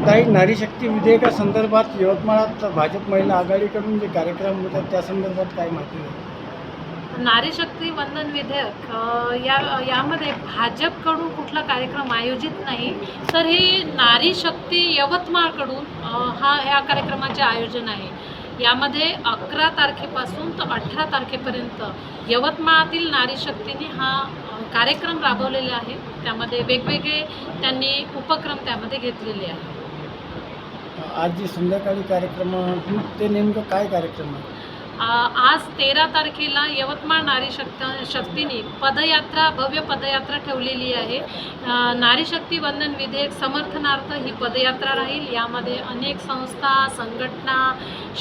ताई, नारी शक्ती विधेयकासंदर्भात यवतमाळात भाजप महिला आघाडीकडून जे कार्यक्रम होतात त्या संदर्भात काय माहिती आहे? नारी शक्ती वंदन विधेयक यामध्ये भाजपकडून कुठला कार्यक्रम आयोजित नाही, तर हे नारी शक्ती यवतमाळकडून ह्या कार्यक्रमाचे आयोजन आहे. यामध्ये 11 तारखेपासून तर 18 तारखेपर्यंत यवतमाळातील नारी शक्तीने हा कार्यक्रम राबवलेला आहे. त्यामध्ये वेगवेगळे त्यांनी उपक्रम त्यामध्ये घेतलेले आहेत. आज जे संध्याकाळी कार्यक्रम ते नेमकं काय कार्यक्रम आहे? आज 13 तारखेला यवतमाळ नारी शक्तीने भव्य पदयात्रा ठेवलेली आहे. नारी शक्ती वंदन विधेयक समर्थनार्थ ही पदयात्रा राहील. यामध्ये अनेक संस्था, संघटना,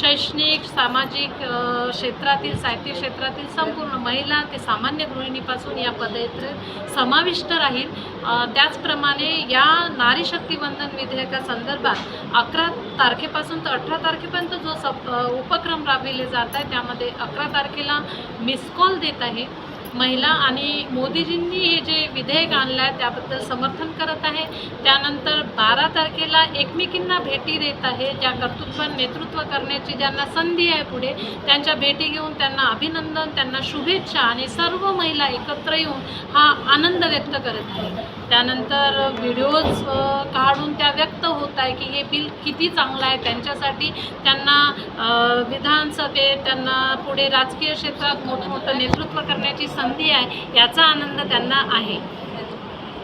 शैक्षणिक, सामाजिक क्षेत्रातील, साहित्य क्षेत्रातील संपूर्ण महिला ते सामान्य गृहिणीपासून या पदयात्रेत समाविष्ट राहील. त्याचप्रमाणे या नारी शक्ती वंदन विधेयकासंदर्भात 11 तारखेपासून तर 18 तारखेपर्यंत जो उपक्रम राबविले जात आहे, त्यामध्ये 11 तारखेला मिस कॉल देत आहे महिला आणि मोदीजींनी हे जे विधेयक आणलं आहे त्याबद्दल समर्थन करत आहे. त्यानंतर 12 तारखेला एकमेकींना भेटी देत आहे. ज्या कर्तृत्वान नेतृत्व करण्याची ज्यांना संधी आहे पुढे, त्यांच्या भेटी घेऊन त्यांना अभिनंदन, त्यांना शुभेच्छा आणि सर्व महिला एकत्र येऊन हा आनंद व्यक्त करत आहे. त्यानंतर व्हिडिओज काढून त्या व्यक्त होत आहे की हे बिल किती चांगलं आहे त्यांच्यासाठी. त्यांना विधानसभेत, त्यांना पुढे राजकीय क्षेत्रात मोठमोठं नेतृत्व करण्याची संधी आहे, याचा आनंद त्यांना आहे.